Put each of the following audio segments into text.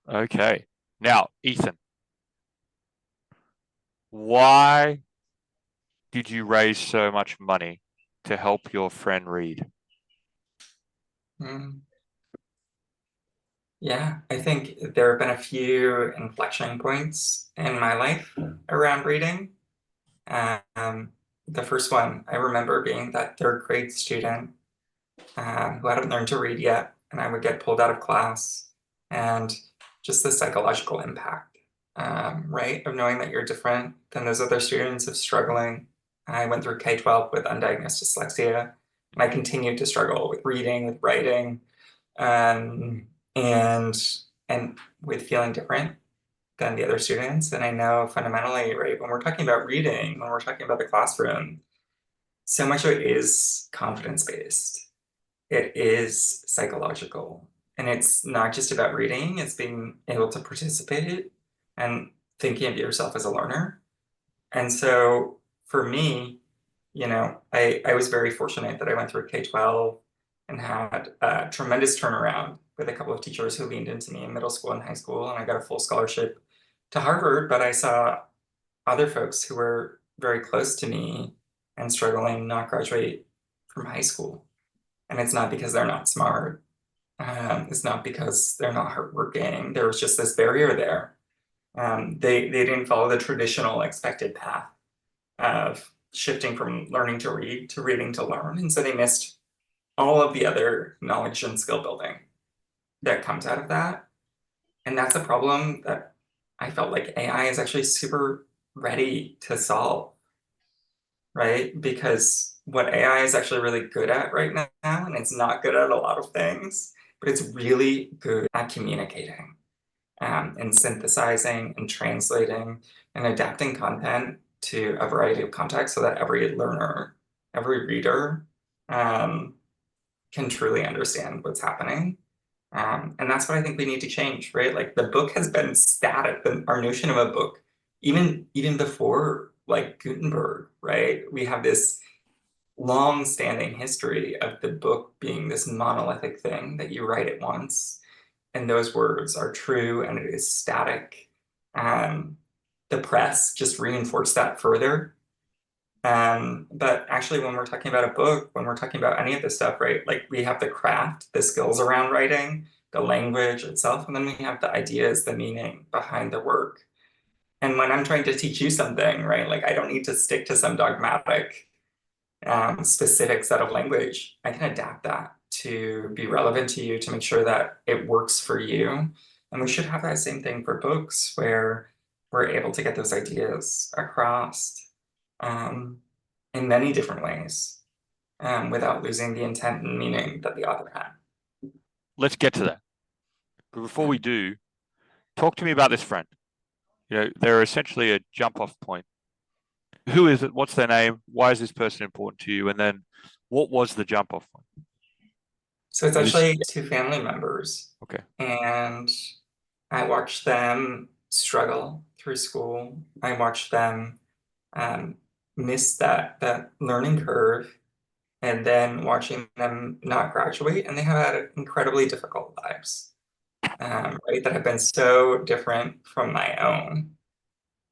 Okay. Now, Ethan, why did you raise so much money to help your friend read? Mm, yeah, I think there have been a few inflection points in my life around reading. Um, the first one I remember being that third grade student who hadn't learned to read yet, and I would get pulled out of class, and just the psychological impact, right, of knowing that you're different than those other students, of struggling. I went through K-12 with undiagnosed dyslexia, and I continued to struggle with reading, with writing, um, and and with feeling different than the other students. And I know fundamentally, right, when we're talking about reading, when we're talking about the classroom, so much of it is confidence based. It is psychological. And it's not just about reading, it's being able to participate and thinking of yourself as a learner. And so for me, I was very fortunate that I went through K-12 and had a tremendous turnaround with a couple of teachers who leaned into me in middle school and high school, and I got a full scholarship to Harvard, but I saw other folks who were very close to me and struggling not graduate from high school. And it's not because they're not smart. It's not because they're not hardworking. There was just this barrier there. They didn't follow the traditional expected path of shifting from learning to read to reading to learn. And so they missed all of the other knowledge and skill building that comes out of that. And that's a problem that I felt like AI is actually super ready to solve, right? Because what AI is actually really good at right now, and it's not good at a lot of things, but it's really good at communicating, and synthesizing and translating and adapting content to a variety of contexts so that every learner, every reader, um, can truly understand what's happening. And that's what I think we need to change, right? Like the book has been static, our notion of a book, even before like Gutenberg, right? We have this long-standing history of the book being this monolithic thing that you write at once, and those words are true, and it is static. Um, the press just reinforced that further. But actually, when we're talking about a book, when we're talking about any of this stuff, right, like we have the craft, the skills around writing, the language itself, and then we have the ideas, the meaning behind the work. And when I'm trying to teach you something, right, like I don't need to stick to some dogmatic, specific set of language. I can adapt that to be relevant to you, to make sure that it works for you. And we should have that same thing for books where we're able to get those ideas across, um, in many different ways, without losing the intent and meaning that the author had. Let's get to that. But before we do, talk to me about this friend. They're essentially a jump off point. Who is it? What's their name? Why is this person important to you? And then what was the jump off point? So it's This, actually two family members, okay. and I watched them struggle through school. I watched them um, miss that learning curve, and then watching them not graduate, and they have had incredibly difficult lives, right? That have been so different from my own.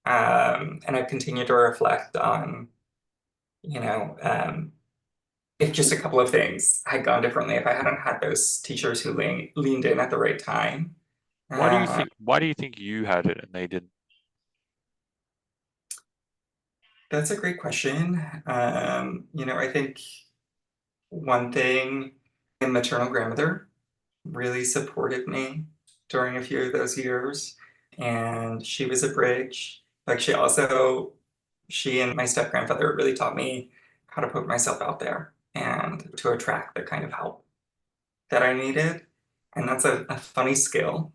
And I've continued to reflect on, you know, if just a couple of things had gone differently, if I hadn't had those teachers who leaned in at the right time. Why do you Uh, think why do you think you had it and they didn't? that's a great question. I think one thing, my maternal grandmother really supported me during a few of those years. And she was a bridge. Like she and my step grandfather really taught me how to put myself out there and to attract the kind of help that I needed. And that's a funny skill,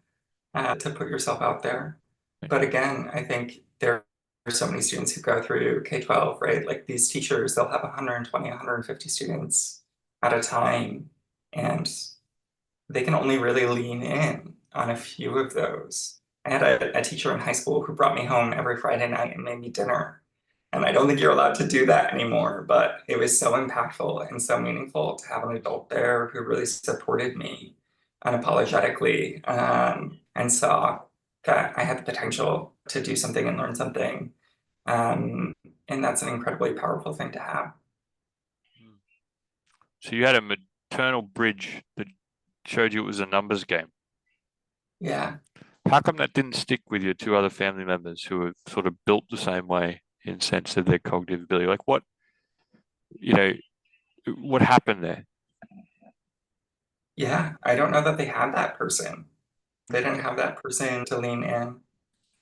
to put yourself out there. But again, I think there are so many students who go through K-12, right? Like these teachers, they'll have 120, 150 students at a time. And they can only really lean in on a few of those. I had a teacher in high school who brought me home every Friday night and made me dinner. And I don't think you're allowed to do that anymore, but it was so impactful and so meaningful to have an adult there who really supported me unapologetically, and saw that I had the potential to do something and learn something. And that's an incredibly powerful thing to have. So you had a maternal bridge that showed you it was a numbers game. Yeah. How come that didn't stick with your two other family members who were sort of built the same way in sense of their cognitive ability? Like you know, what happened there? Yeah. I don't know that they had that person. They didn't have that person to lean in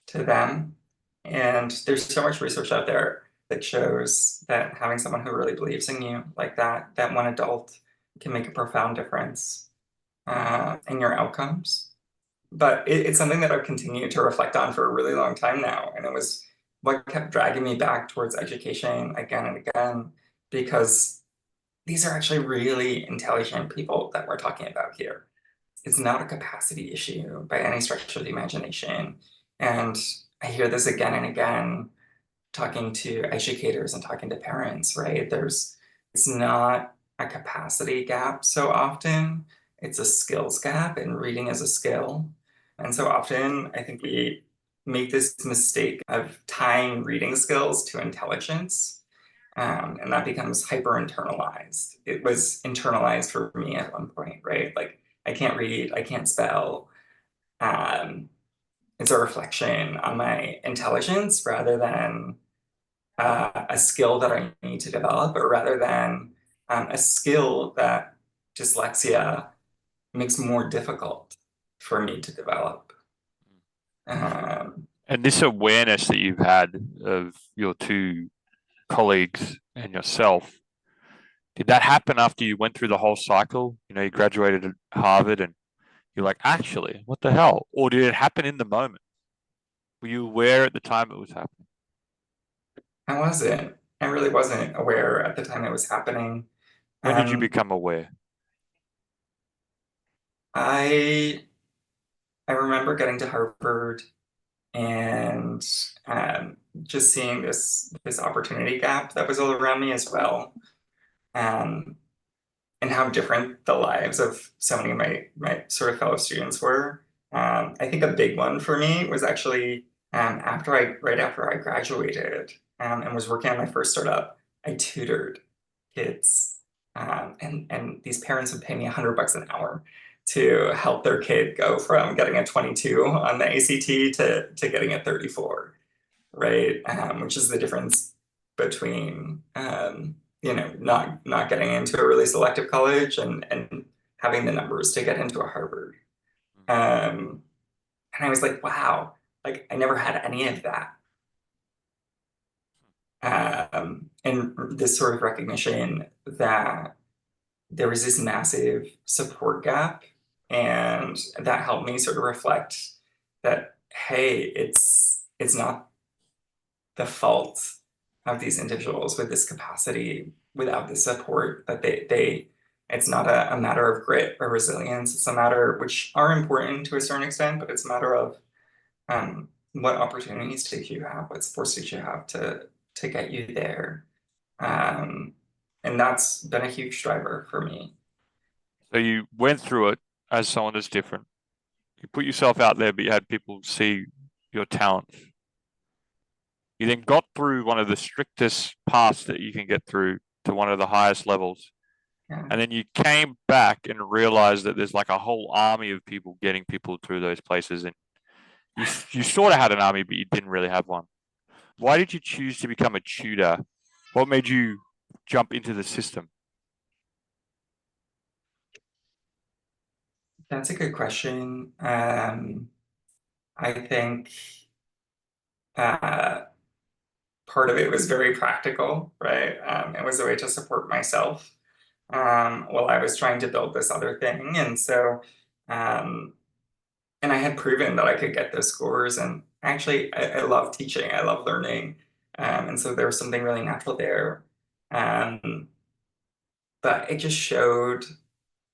to them. And there's so much research out there that shows that having someone who really believes in you like that one adult can make a profound difference in your outcomes. But it's something that I've continued to reflect on for a really long time now. And it was what kept dragging me back towards education again and again, because these are actually really intelligent people that we're talking about here. It's not a capacity issue by any stretch of the imagination. And I hear this again and again talking to educators and talking to parents, right? It's not a capacity gap so often, it's a skills gap, and reading is a skill. And so often I think we make this mistake of tying reading skills to intelligence. And that becomes hyper internalized. It was internalized for me at one point, right? Like, I can't read, I can't spell. Um, it's a reflection on my intelligence rather than a skill that I need to develop, or rather than a skill that dyslexia makes more difficult for me to develop. Um, And this awareness that you've had of your two colleagues and yourself, did that happen after you went through the whole cycle? You graduated at Harvard and you're like, actually, what the hell? Or did it happen in the moment? Were you aware at the time it was happening? I wasn't. I really wasn't aware at the time it was happening. When did you Um, become aware? I I remember getting to Harvard and just seeing this opportunity gap that was all around me as well, um, and how different the lives of so many of my sort of fellow students were. I think a big one for me was actually right after I graduated and was working on my first startup. I tutored kids, and these parents would pay me $100 an hour to help their kid go from getting a 22 on the ACT to getting a 34, right? Which is the difference between not getting into a really selective college and having the numbers to get into a Harvard. Um, and I was like, wow, like I never had any of that. And this sort of recognition that there was this massive support gap, and that helped me sort of reflect that, hey, it's not the fault of these individuals with this capacity without the support that they it's not a matter of grit or resilience. It's a matter, which are important to a certain extent, but it's a matter of what opportunities did you have, what supports did you have to get you there. um, and that's been a huge driver for me. So you went through it as someone that's different. You put yourself out there, but you had people see your talent. You then got through one of the strictest paths that you can get through to one of the highest levels. Yeah. And then you came back and realized that there's like a whole army of people getting people through those places. And you sort of had an army, but you didn't really have one. Why did you choose to become a tutor? What made you jump into the system? That's a good question. I think uh, part of it was very practical, right? It was a way to support myself while I was trying to build this other thing. And so, um, and I had proven that I could get those scores. And actually, I love teaching, I love learning. And so there was something really natural there. Um, but it just showed,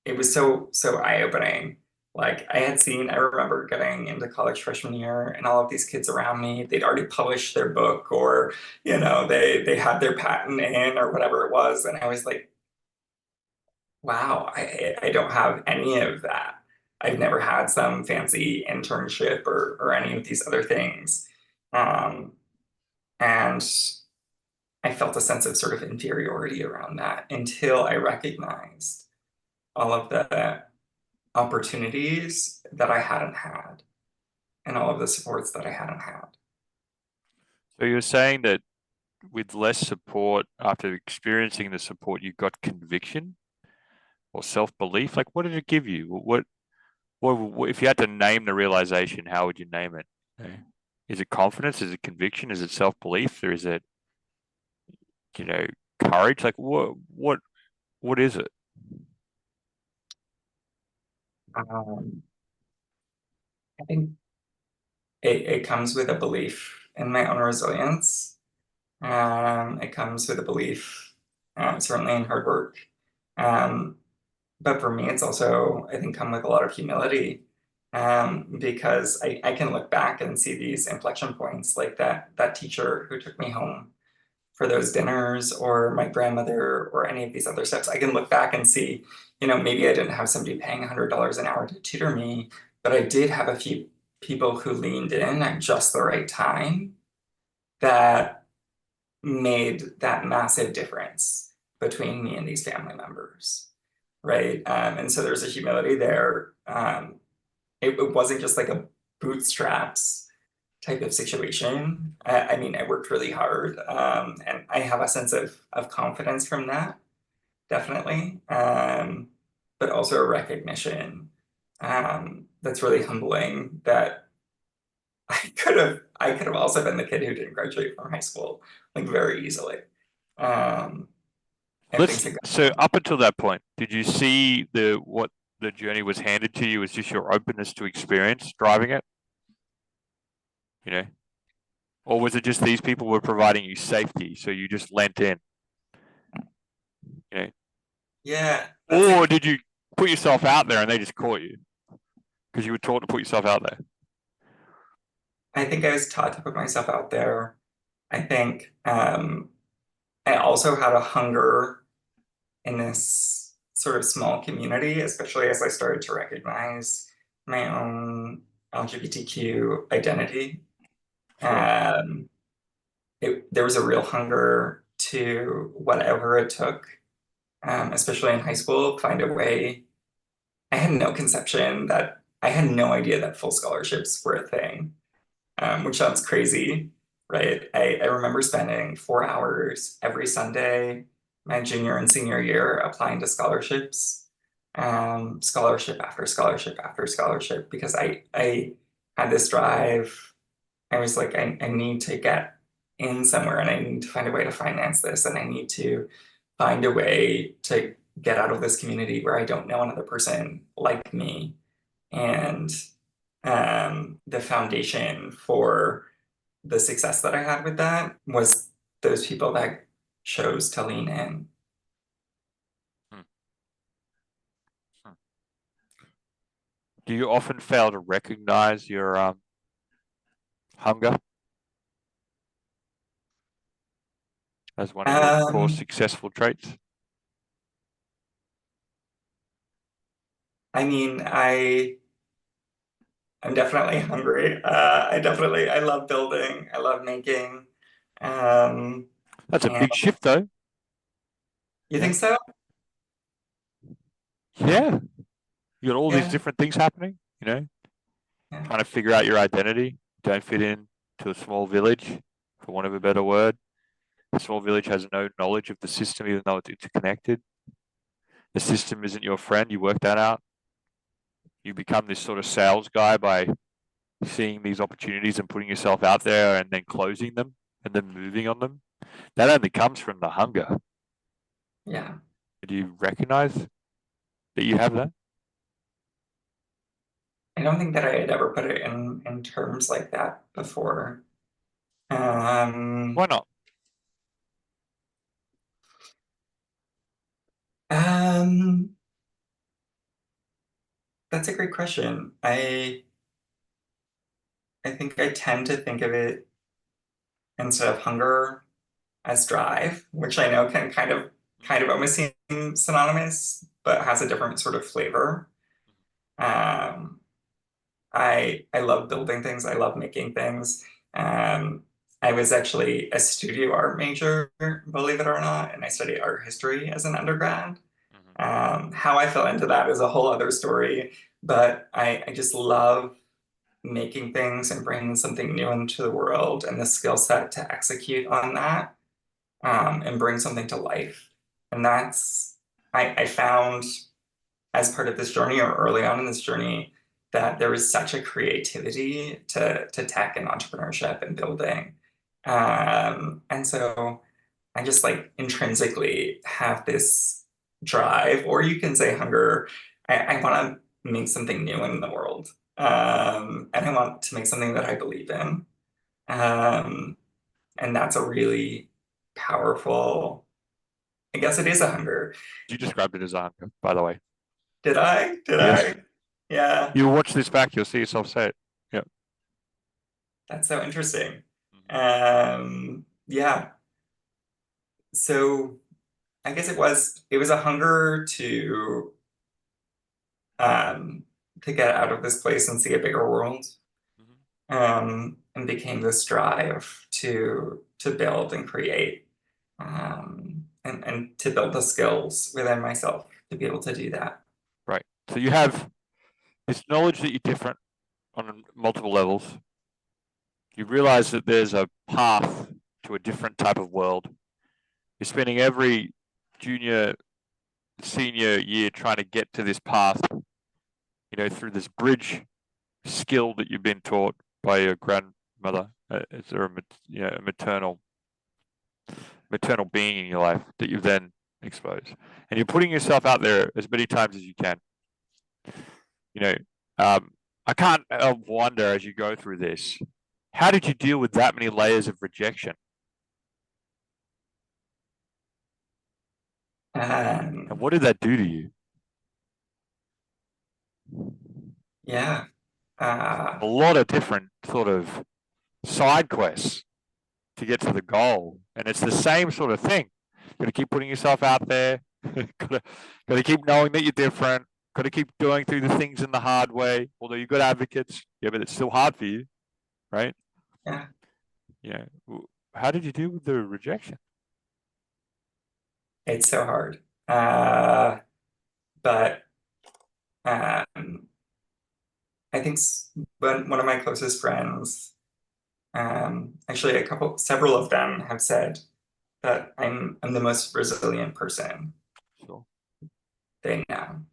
it was so eye-opening. Like I remember getting into college freshman year and all of these kids around me, they'd already published their book, or they had their patent in or whatever it was. And I was like, wow, I don't have any of that. I've never had some fancy internship or any of these other things. And I felt a sense of sort of inferiority around that until I recognized all of the opportunities that I hadn't had and all of the supports that I hadn't had. So you're saying that with less support, after experiencing the support, you got conviction or self-belief? Like, what did it give you? What if you had to name the realization, how would you name it? Okay. Is it confidence? Is it conviction? Is it self-belief? Or is it, you know, courage? Like, what is it? Um, I think it comes with a belief in my own resilience. It comes with a belief, certainly in hard work. Um, but for me, it's also, I think, come with a lot of humility, because I can look back and see these inflection points, like that teacher who took me home for those dinners, or my grandmother, or any of these other steps. I can look back and see, maybe I didn't have somebody paying $100 an hour to tutor me, but I did have a few people who leaned in at just the right time that made that massive difference between me and these family members, right? And so there's a humility there. It wasn't just like a bootstraps type of situation. I mean, I worked really hard, and I have a sense of confidence from that, definitely. But also a recognition, that's really humbling, that I could have also been the kid who didn't graduate from high school, like, very easily. Um, and things like that. So up until that point, did you see what the journey was handed to you as just your openness to experience driving it? You know, or was it just these people were providing you safety, so you just lent in? You know, Yeah, or did you put yourself out there and they just caught you because you were taught to put yourself out there? I think I was taught to put myself out there. I think I also had a hunger in this sort of small community, especially as I started to recognize my own LGBTQ identity. Sure. There was a real hunger to, whatever it took, especially in high school, find a way. I had no conception that I had no idea that full scholarships were a thing, which sounds crazy, right? I remember spending 4 hours every Sunday, my junior and senior year, applying to scholarships, scholarship after scholarship after scholarship, because I had this drive. I was like, I need to get in somewhere, and I need to find a way to finance this, and I need to find a way to get out of this community where I don't know another person like me. And the foundation for the success that I had with that was those people that chose to lean in. Hmm. Hmm. Do you often fail to recognize your hunger as one of your core Um, successful traits? I mean, I'm definitely hungry. I love building. I love making. Um, That's a and big shift, though. you Yeah. think so? Yeah. You got all these Yeah, different things happening, yeah, trying to figure out your identity. Don't fit in to a small village, for want of a better word. The small village has no knowledge of the system, even though it's interconnected. The system isn't your friend. You work that out. You become this sort of sales guy by seeing these opportunities and putting yourself out there and then closing them and then moving on them. That only comes from the hunger. yeah. Do you recognize that you have that? I don't think that I had ever put it in terms like that before. Um, Why not? um, that's a great question. I think I tend to think of it, instead of hunger, as drive, which I know can kind of almost seem synonymous, but has a different sort of flavor. I love building things. I love making things. Um, I was actually a studio art major, believe it or not, and I studied art history as an undergrad. Mhm. How I fell into that is a whole other story, but I just love making things and bringing something new into the world and the skill set to execute on that, and bring something to life. And that's, I found as part of this journey or early on in this journey that there was such a creativity to tech and entrepreneurship and building. And so I just like intrinsically have this drive, or you can say hunger. I want to make something new in the world. And I want to make something that I believe in. Um, and that's a really powerful, I guess it is a hunger. You described it as a hunger, by the way. Did I? Did Yes. I? Yeah, You watch this back, you'll see yourself say it. Yeah. that's so interesting. Mhm. Yeah. So I guess it was a hunger um to get out of this place and see a bigger world. Mhm. And became this drive to build and create, and to build the skills within myself to be able to do that. Right. So you have this knowledge that you're different on multiple levels. You realize that there's a path to a different type of world. You're spending every junior, senior year trying to get to this path, through this bridge skill that you've been taught by your grandmother. Is there a maternal being in your life that you've then exposed, and you're putting yourself out there as many times as you can. You know, um, I can't help wonder as you go through this, how did you deal with that many layers of rejection, and Um, what did that do to you? yeah. A lot of different sort of side quests to get to the goal, and it's the same sort of thing. Got to keep putting yourself out there. got to keep knowing that you're different. Got to keep going through the things in the hard way. Although you've got advocates, yeah, but it's still hard for you, right? Yeah. Yeah. How did you deal with the rejection? It's so hard. But I think one of my closest friends, actually several of them have said that I'm the most resilient person Sure. they know.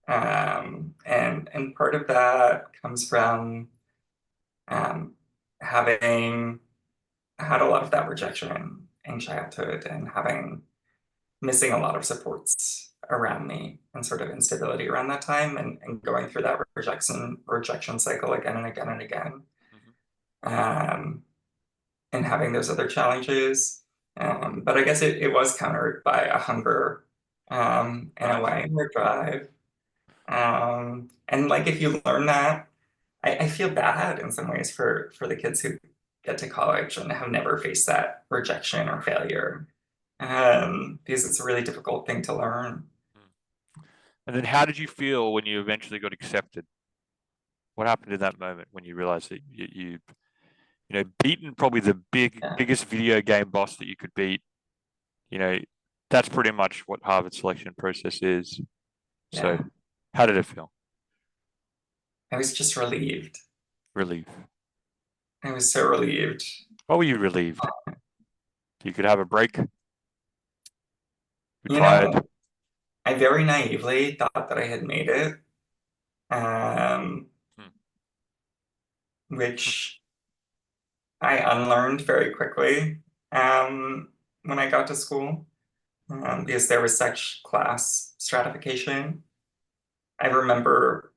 And part of that comes from um, having had a lot of that rejection in childhood and having missing a lot of supports around me and sort of instability around that time, and going through that rejection cycle again and again and again. Mhm. Um, and having those other challenges. But I guess it was countered by a hunger, in a Nice. way, or drive. And like if you learn that, I feel bad in some ways for the kids who get to college and have never faced that rejection or failure. Because it's a really difficult thing to learn. Mm. And then how did you feel when you eventually got accepted? What happened in that moment when you realized that beaten probably the Yeah, biggest video game boss that you could beat? You know, that's pretty much what Harvard selection process is. So yeah. how did it feel? I was just relieved. Relief. I was so relieved. What were you relieved? You could have a break. You're You tired. know, I very naively thought that I had made it, um, Hmm. which I unlearned very quickly, when I got to school, because there was such class stratification. I remember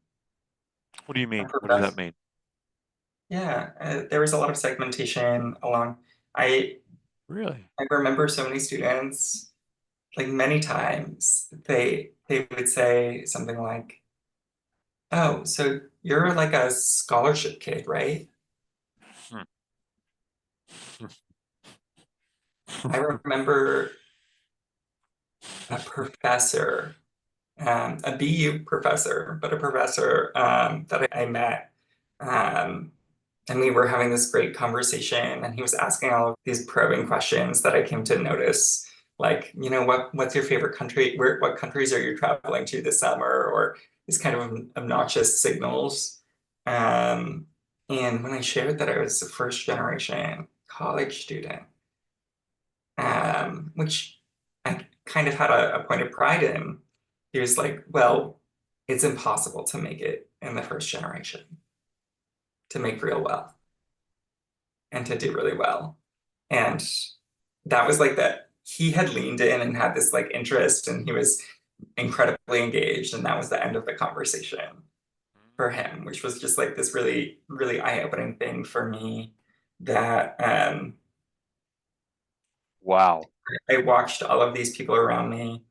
What do you a mean? What does that professor, mean? yeah, there was a lot of segmentation along. I Really? I remember so many students, like many times, they would say something like, "Oh, so you're like a scholarship kid, right?" Hmm. I remember a professor, a BU professor, but a professor that I met. Um, and we were having this great conversation, and he was asking all of these probing questions that I came to notice, like, what's your favorite country? What countries are you traveling to this summer? Or these kind of obnoxious signals. Um, and when I shared that I was a first generation college student, which I kind of had a point of pride in, he was like, well, it's impossible to make it in the first generation, to make real wealth and to do really well. And that was like that he had leaned in and had this like interest, and he was incredibly engaged. And that was the end of the conversation for him, which was just like this really, really eye-opening thing for me that Wow. I watched all of these people around me.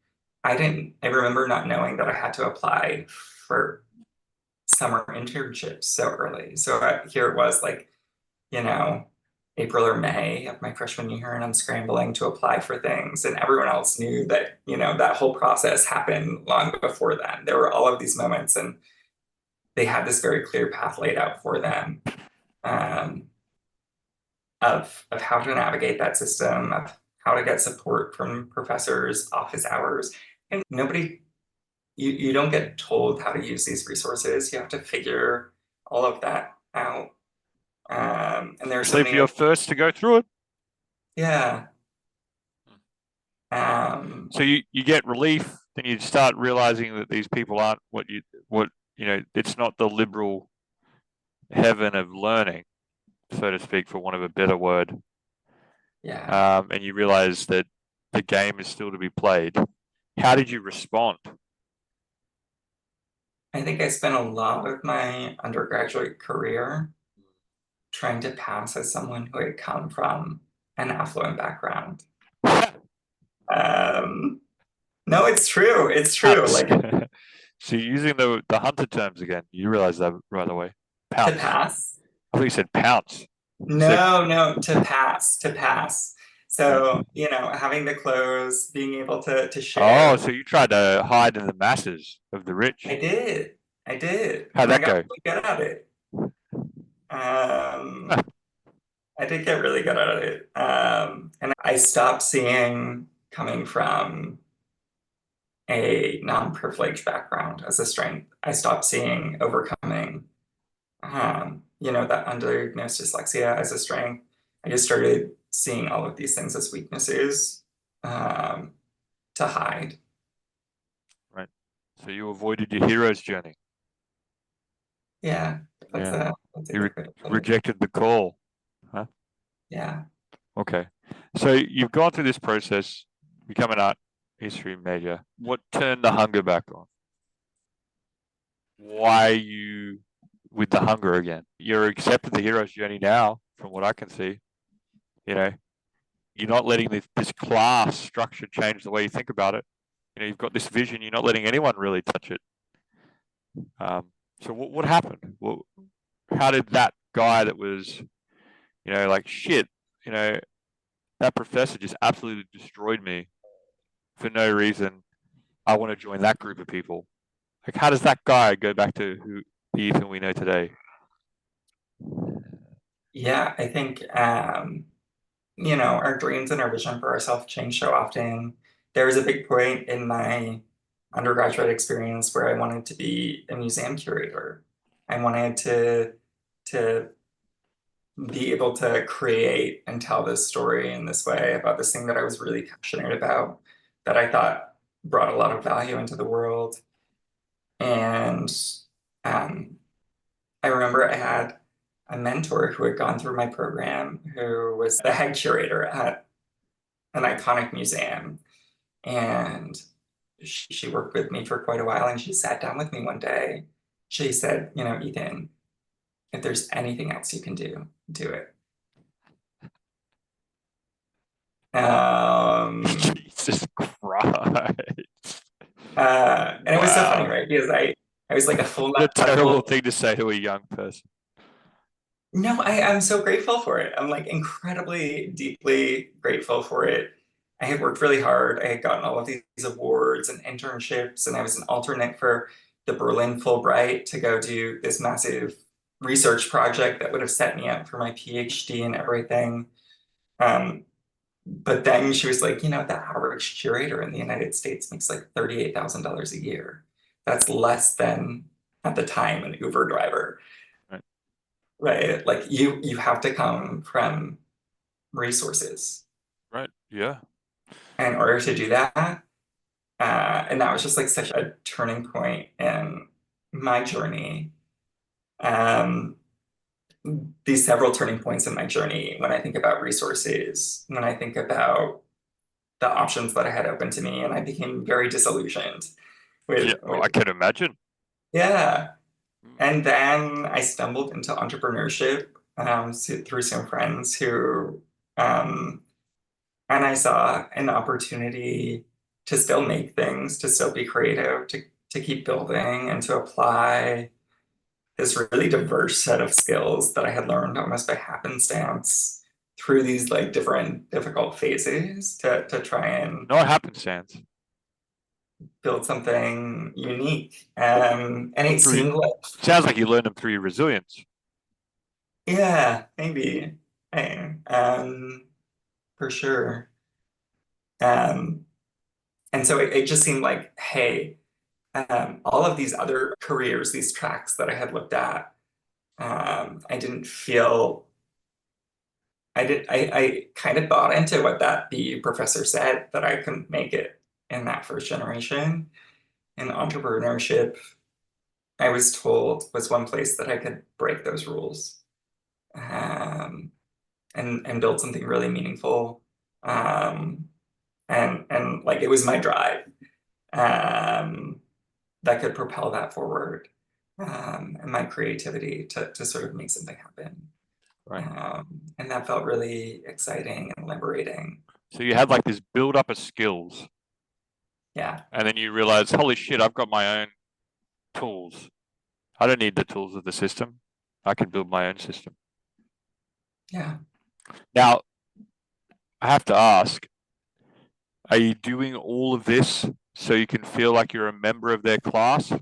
I remember not knowing that I had to apply for summer internships so early. So here it was like, you know, April or May of my freshman year, and I'm scrambling to apply for things. And everyone else knew that, that whole process happened long before then. There were all of these moments, and they had this very clear path laid out for them, um, of how to navigate that system, of how to get support from professors, office hours. And you don't get told how to use these resources. You have to figure all of that out. And there are so Especially many if you're first to go through it. yeah. Um, So you get relief, then you start realizing that these people aren't it's not the liberal heaven of learning, so to speak, for want of a better word. yeah. And you realize that the game is still to be played. How did you respond? I think I spent a lot of my undergraduate career trying to pass as someone who had come from an affluent background. Um, no, it's true. It's true. Pounce. Like So you're using the hunter terms again. You realize that right away. to Pounce. pass. I thought you said pounce. You said, No, to pass. uh, So, having the clothes, being able to oh, share. so you tried to hide in the masses of the I rich. did. I did. How'd And I that got go? really good at it. Um, I did get really good at it. And I stopped seeing coming from a non-privileged background as a strength. I stopped seeing overcoming, that undiagnosed dyslexia as a strength. I just started seeing all of these things as weaknesses, um, to hide. Right. So you avoided your hero's journey. Yeah, Yeah. that's a You good way to put it. rejected the call. Huh? Yeah. Okay. So you've gone through this process, become an art history major. What turned the hunger back on? Why you with the hunger again? You're accepted the hero's journey now, from what I can see. You know, you're not letting this class structure change the way you think about it. You've got this vision. You're not letting anyone really touch it. So what happened? Well, how did that guy that was, like shit, you know, that professor just absolutely destroyed me for no reason. I want to join that group of people. Like, how does that guy go back to the Ethan we know today? Yeah, I think our dreams and our vision for ourselves change so often. There was a big point in my undergraduate experience where I wanted to be a museum curator. I wanted to be able to create and tell this story in this way about this thing that I was really passionate about, that I thought brought a lot of value into the world. And um, I remember I had a mentor who had gone through my program who was the head curator at an iconic museum. And she worked with me for quite a while, and she sat down with me one day. She said, Ethan, if there's anything else you can do, do it. Jesus Christ! And it was so funny, Wow, right? Because I was like a full what a a terrible full thing to say to a young person. no, I'm so grateful for it. I'm like incredibly deeply grateful for it. I had worked really hard. I had gotten all of these awards and internships, and I was an alternate for the Berlin Fulbright to go do this massive research project that would have set me up for my PhD and everything. But then she was like, the average curator in the United States makes like $38,000 a year. That's less than at the time an Uber driver, Right. right? Like you have to come from resources Right. Yeah. in order to do that. And that was just like such a turning point in my journey. Um, these several turning points in my journey when I think about resources, when I think about the options that I had open to me, and I became very disillusioned Yeah. I can imagine. yeah. Mm. And then I stumbled into entrepreneurship through some friends um, and I saw an opportunity to still make things, to still be creative, to keep building and to apply this really diverse set of skills that I had learned almost by happenstance through these like different difficult phases to try and Not happenstance. build something unique. And it Through seemed like, sounds like you learned them through your resilience. yeah, maybe. For sure. Um, and so it just seemed like, hey, all of these other careers, these tracks that I had looked at, I didn't feel I kind of bought into what that the professor said that I couldn't make it in that first generation. And entrepreneurship, I was told, was one place that I could break those rules, um, and build something really meaningful. Um, and like it was my drive, um, that could propel that forward, and my creativity to sort of make something happen. Right. And that felt really exciting and liberating. So you had like this build up of skills, Yeah, and then you realize, holy shit, I've got my own tools. I don't need the tools of the system. I can build my own system. yeah. Now, I have to ask, are you doing all of this so you can feel like you're a member of their class?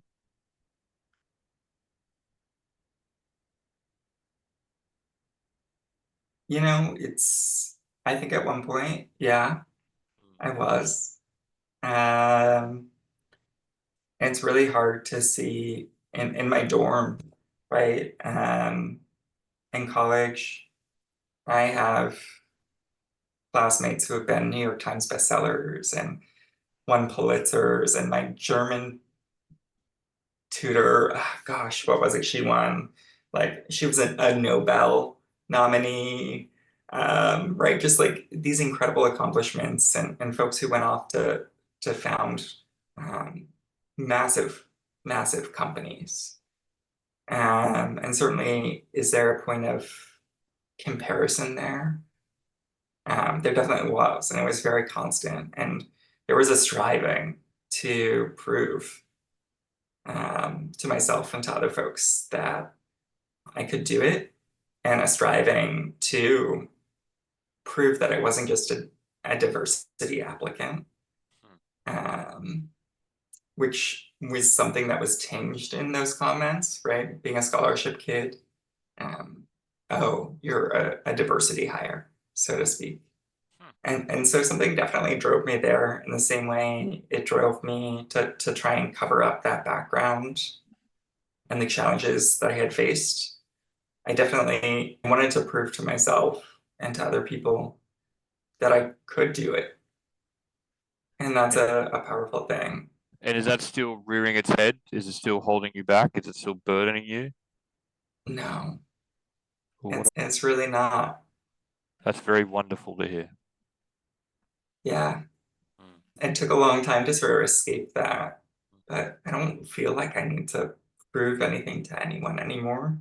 I think at one point, yeah, I was. Um, and it's really hard to see in my dorm, right? In college, I have classmates who have been New York Times bestsellers and won Pulitzers, and my German tutor, gosh, what was it? She won, like, she was a Nobel nominee, right? Just like these incredible accomplishments and folks who went off to found um, massive, massive companies. And certainly, is there a point of comparison there? There definitely was, and it was very constant. And there was a striving to prove to myself and to other folks that I could do it, and a striving to prove that I wasn't just a diversity applicant, um, which was something that was tinged in those comments, right? Being a scholarship kid, um, oh, you're a diversity hire, so to speak. And so something definitely drove me there in the same way it drove me to try and cover up that background and the challenges that I had faced. I definitely wanted to prove to myself and to other people that I could do it. And that's a powerful thing. And is that still rearing its head? Is it still holding you back? Is it still burdening you? No, Or what? it's really not. That's very wonderful to hear. Yeah, Mm. it took a long time to sort of escape that, but I don't feel like I need to prove anything to anyone anymore.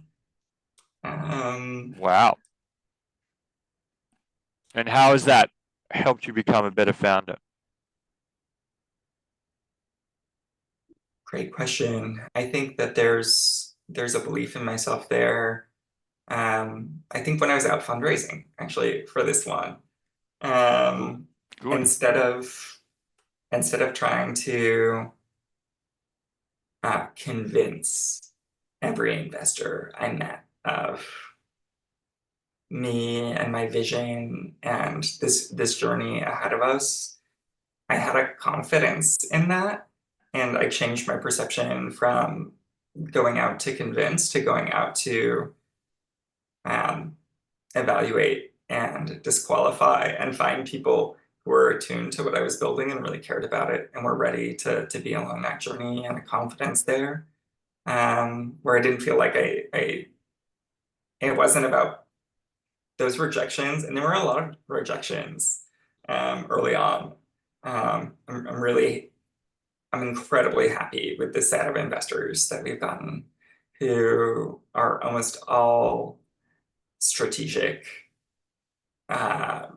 Um, Wow. And how has that helped you become a better founder? Great question. I think that there's a belief in myself there. I think when I was out fundraising, actually, for this one, um, Good. instead of trying to convince every investor I met of me and my vision and this journey ahead of us, I had a confidence in that. And I changed my perception from going out to convince to going out to um, evaluate and disqualify and find people who were attuned to what I was building and really cared about it and were ready to be along that journey, and a confidence there, where I didn't feel like it wasn't about those rejections, and there were a lot of rejections early on. I'm incredibly happy with the set of investors that we've gotten, who are almost all strategic,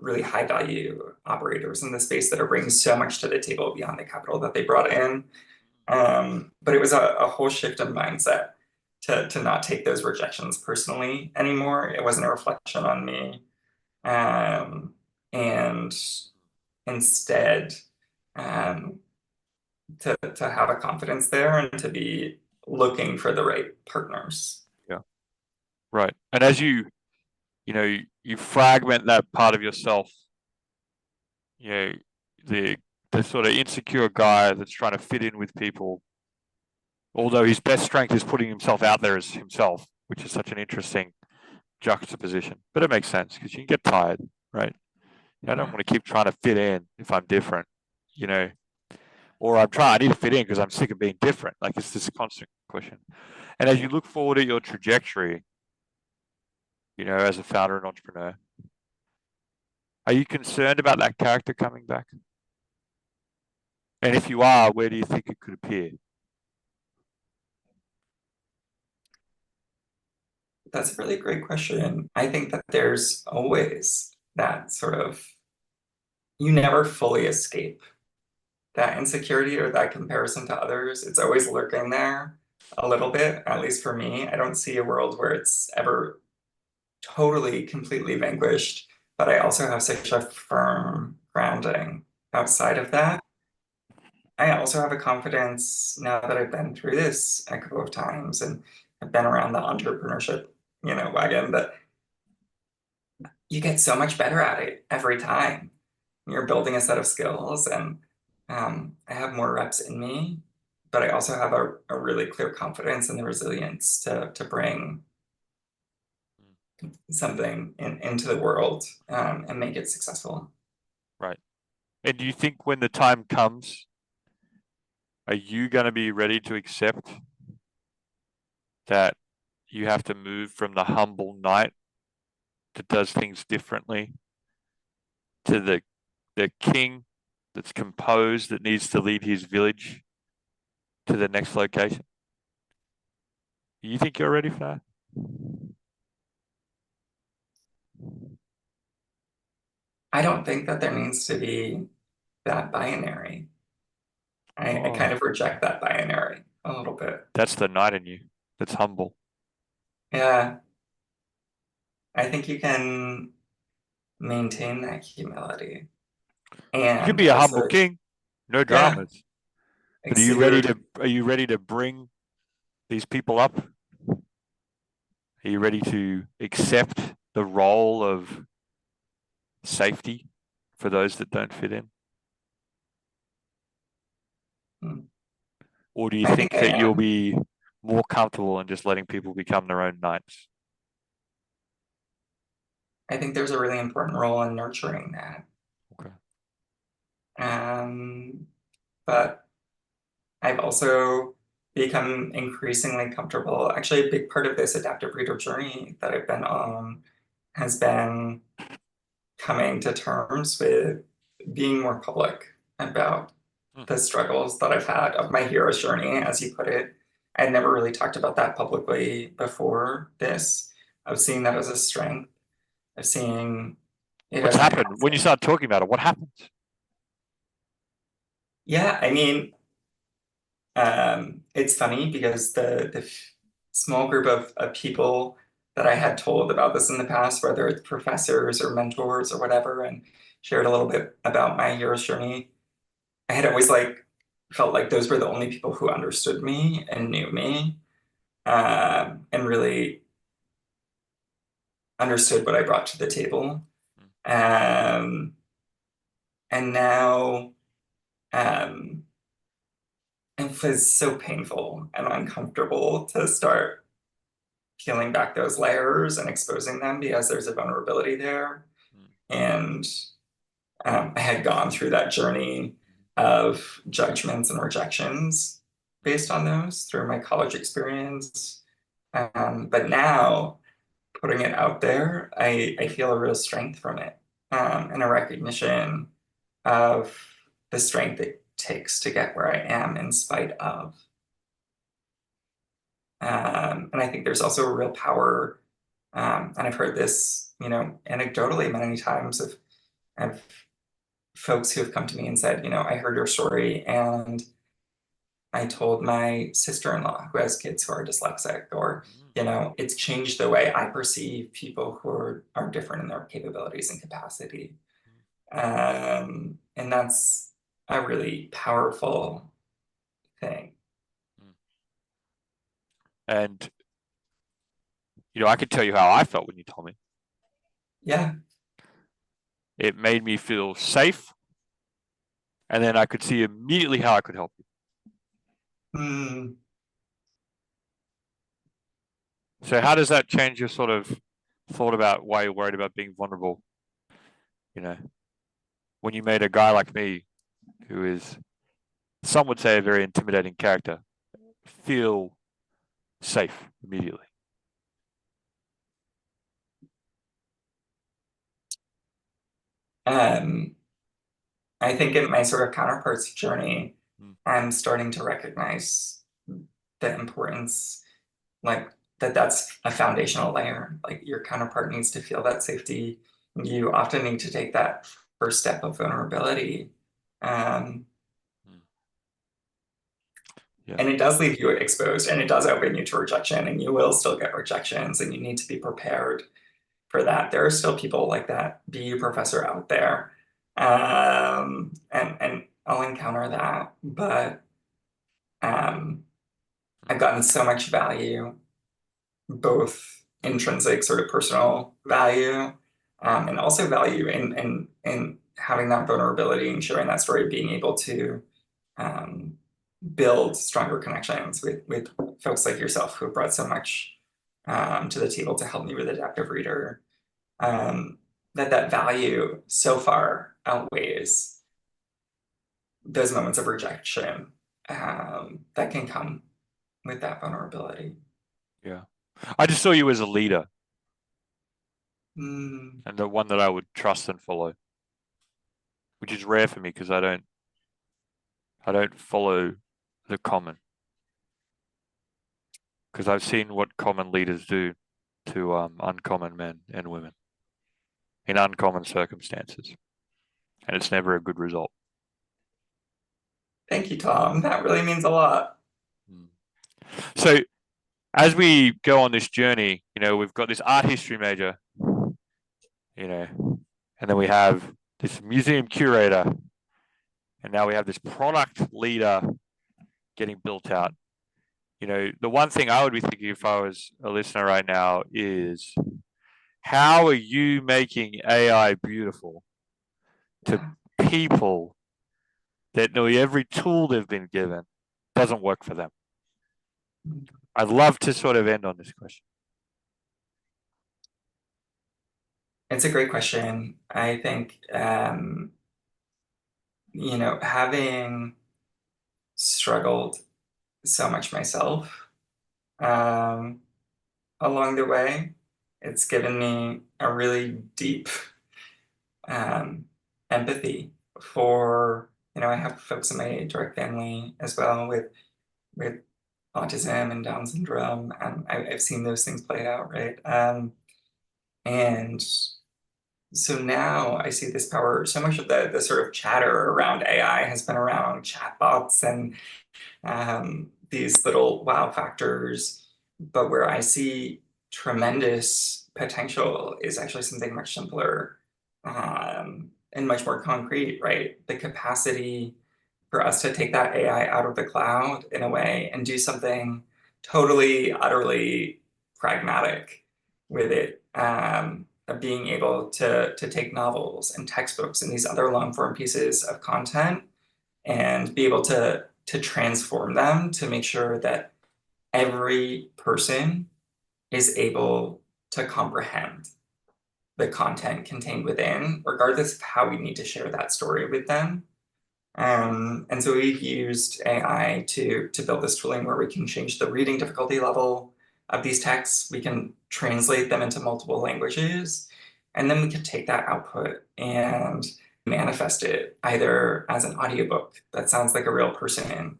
really high value operators in the space that are bringing so much to the table beyond the capital that they brought in. But it was a whole shift in mindset to not take those rejections personally anymore. It wasn't a reflection on me. And instead, um, to have a confidence there and to be looking for the right partners. Yeah. Right. And as you fragment that part of yourself, the sort of insecure guy that's trying to fit in with people, although his best strength is putting himself out there as himself, which is such an interesting juxtaposition. But it makes sense because you can get tired, right? I don't want to keep trying to fit in if I'm different, or I need to fit in because I'm sick of being different. Like, it's this constant question. And as you look forward at your trajectory, as a founder and entrepreneur, are you concerned about that character coming back? And if you are, where do you think it could appear? That's a really great question. I think that there's always that sort of, you never fully escape that insecurity or that comparison to others. It's always lurking there a little bit, at least for me. I don't see a world where it's ever totally, completely vanquished, but I also have such a firm grounding outside of that. I also have a confidence now that I've been through this a couple of times and I've been around the entrepreneurship, wagon, that you get so much better at it every time. You're building a set of skills, and I have more reps in me, but I also have a really clear confidence and the resilience to bring something into the world and make it successful. Right. And do you think when the time comes, are you going to be ready to accept that you have to move from the humble knight that does things differently to the king that's composed, that needs to lead his village to the next location? Do you think you're ready for that? I don't think that there needs to be that binary. I kind of reject that binary a little bit. That's the knight in you. That's humble. Yeah. I think you can maintain that humility. You could And be a also, humble king, no yeah, dramas. But are you ready to bring these people up? Are you ready to accept the role of safety for those that don't fit in? Or do you think that you'll be more comfortable in just letting people become their own knights? I think there's a really important role in nurturing that. Okay. But I've also become increasingly comfortable. Actually, a big part of this adaptive reader journey that I've been on has been coming to terms with being more public about the struggles that I've had of my hero's journey, as you put it. I'd never really talked about that publicly before this. Of seeing that as a strength, of seeing it What's as happened when you start talking about it? What happens? Yeah, I mean, it's funny because the small group of people that I had told about this in the past, whether it's professors or mentors or whatever, and shared a little bit about my hero's journey, I had always felt like those were the only people who understood me and knew me, and really understood what I brought to the table. And now it was so painful and uncomfortable to start peeling back those layers and exposing them because there's a vulnerability there. And I had gone through that journey of judgments and rejections based on those through my college experience. But now, putting it out there, I feel a real strength from it, and a recognition of the strength it takes to get where I am in spite of. And I think there's also a real power, and I've heard this, anecdotally many times of folks who have come to me and said, I heard your story and I told my sister-in-law who has kids who are dyslexic, or, it's changed the way I perceive people who are different in their capabilities and capacity. And that's a really powerful thing. And, I can tell you how I felt when you told me. Yeah. It made me feel safe. And then I could see immediately how I could help you. So how does that change your sort of thought about why you're worried about being vulnerable? When you made a guy like me, who is, some would say, a very intimidating character, feel safe immediately. I think in my sort of counterpart's journey, I'm starting to recognize the importance, like that's a foundational layer. Like your counterpart needs to feel that safety. You often need to take that first step of vulnerability. Yeah. And it does leave you exposed, and it does open you to rejection, and you will still get rejections, and you need to be prepared for that. There are still people like that BU professor out there. And I'll encounter that, but I've gotten so much value, both intrinsic sort of personal value, and also value in having that vulnerability and sharing that story, being able to build stronger connections with folks like yourself who have brought so much to the table to help me with Adaptive Reader. That value so far outweighs those moments of rejection that can come with that vulnerability. Yeah. I just saw you as a leader, and the one that I would trust and follow, which is rare for me because I don't follow the common, because I've seen what common leaders do to uncommon men and women in uncommon circumstances, and it's never a good result. Thank you, Tom. That really means a lot. So as we go on this journey, we've got this art history major, and then we have this museum curator, and now we have this product leader getting built out. The one thing I would be thinking if I was a listener right now is, how are you making AI beautiful to people that know every tool they've been given doesn't work for them? I'd love to sort of end on this question. It's a great question. I think, having struggled so much myself along the way, it's given me a really deep empathy for, I have folks in my direct family as well with autism and Down syndrome, and I've seen those things played out, right? And so now I see this power. So much of the sort of chatter around AI has been around chatbots and these little wow factors, but where I see tremendous potential is actually something much simpler and much more concrete, right? The capacity for us to take that AI out of the cloud in a way and do something totally, utterly pragmatic with it, of being able to take novels and textbooks and these other long form pieces of content and be able to transform them to make sure that every person is able to comprehend the content contained within, regardless of how we need to share that story with them. And so we've used AI to build this tooling where we can change the reading difficulty level of these texts. We can translate them into multiple languages, and then we can take that output and manifest it either as an audiobook that sounds like a real person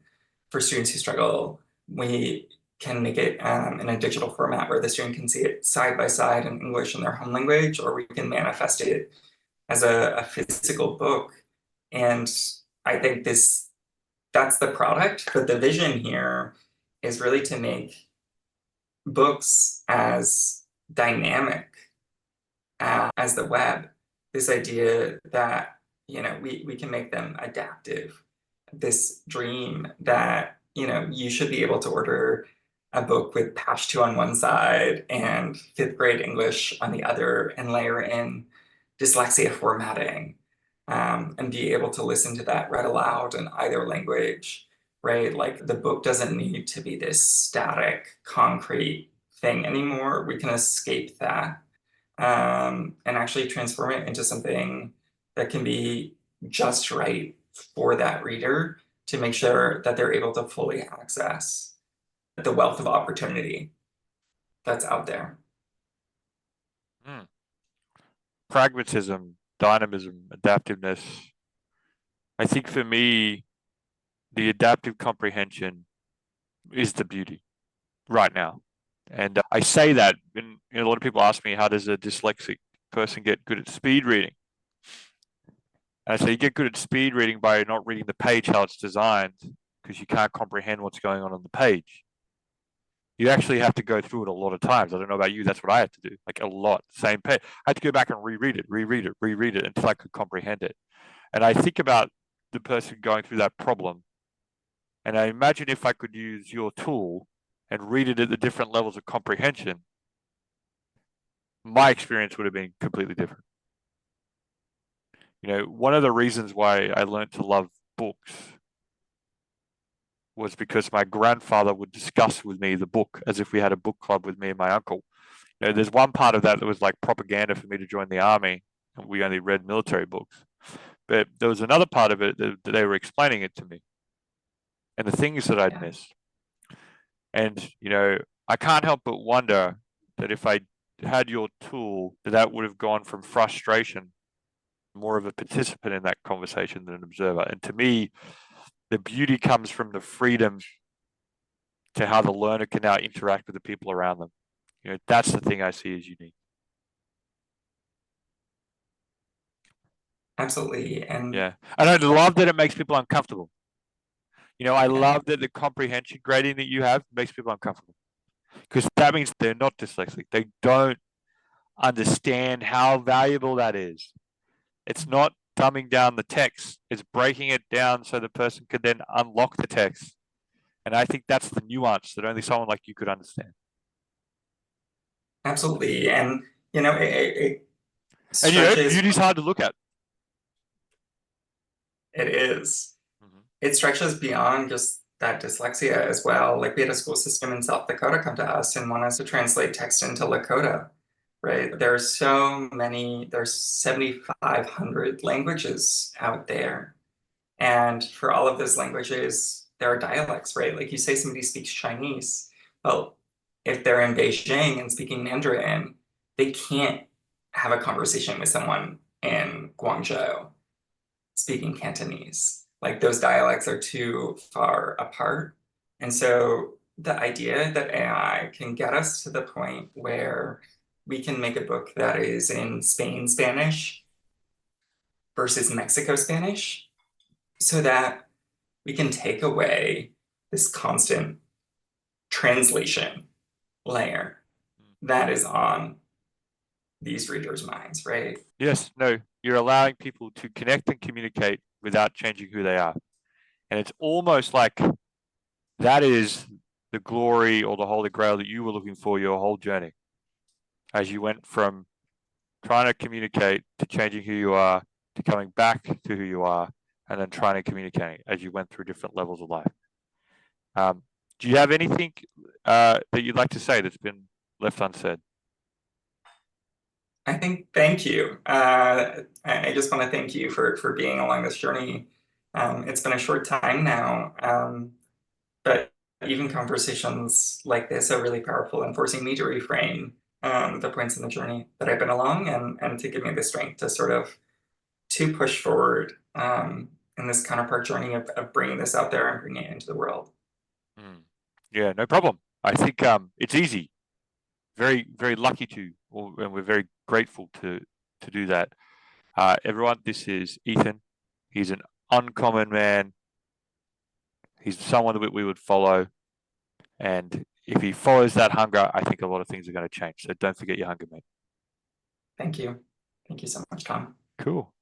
for students who struggle. We can make it in a digital format where the student can see it side by side in English in their home language, or we can manifest it as a physical book. And I think that's the product, but the vision here is really to make books as dynamic as the web. This idea that, we can make them adaptive. This dream that, you should be able to order a book with Pashto on one side and fifth grade English on the other and layer in dyslexia formatting, and be able to listen to that read aloud in either language, right? Like the book doesn't need to be this static, concrete thing anymore. We can escape that, and actually transform it into something that can be just right for that reader to make sure that they're able to fully access the wealth of opportunity that's out there. Mm. Pragmatism, dynamism, adaptiveness. I think for me, the adaptive comprehension is the beauty right now. And I say that, and a lot of people ask me, how does a dyslexic person get good at speed reading? And I say, you get good at speed reading by not reading the page how it's designed, because you can't comprehend what's going on the page. You actually have to go through it a lot of times. I don't know about you, that's what I had to do, like a lot. Same page. I had to go back and reread it until I could comprehend it. And I think about the person going through that problem, and I imagine if I could use your tool and read it at the different levels of comprehension, my experience would have been completely different. One of the reasons why I learned to love books was because my grandfather would discuss with me the book as if we had a book club with me and my uncle. There's one part of that was like propaganda for me to join the army, and we only read military books. But there was another part of it that they were explaining it to me and the things that I'd missed. And, I can't help but wonder that if I had your tool, that would have gone from frustration, more of a participant in that conversation than an observer. And to me, the beauty comes from the freedom to how the learner can now interact with the people around them. That's the thing I see as unique. Absolutely. And yeah, and I love that it makes people uncomfortable. I love that the comprehension grading that you have makes people uncomfortable, because that means they're not dyslexic. They don't understand how valuable that is. It's not dumbing down the text. It's breaking it down so the person can then unlock the text. And I think that's the nuance that only someone like you could understand. absolutely. And, it And stretches. beauty's hard to look at. It is. Mm-hmm. It stretches beyond just that dyslexia as well. Like we had a school system in South Dakota come to us and want us to translate text into Lakota, right? There's 7,500 languages out there. And for all of those languages, there are dialects, right? Like you say somebody speaks Chinese. Well, if they're in Beijing and speaking Mandarin, they can't have a conversation with someone in Guangzhou speaking Cantonese. Like those dialects are too far apart. And so the idea that AI can get us to the point where we can make a book that is in Spain Spanish versus Mexico Spanish, so that we can take away this constant translation layer that is on these readers' minds, right? Yes, no, you're allowing people to connect and communicate without changing who they are. And it's almost like that is the glory or the holy grail that you were looking for your whole journey. as you went from trying to communicate to changing who you are to coming back to who you are, and then trying to communicate as you went through different levels of life. Do you have anything that you'd like to say that's been left unsaid? I think thank you. I just want to thank you for being along this journey. It's been a short time now, but even conversations like this are really powerful and forcing me to reframe the points in the journey that I've been along, and to give me the strength to sort of to push forward in this counterpart journey of bringing this out there and bringing it into the world. Yeah, no problem. I think it's easy. Very, very lucky to, and we're very grateful to do that. Everyone, this is Ethan. He's an uncommon man. He's someone that we would follow. And if he follows that hunger, I think a lot of things are going to change. So don't forget your hunger, mate. Thank you. Thank you so much, Tom. Cool.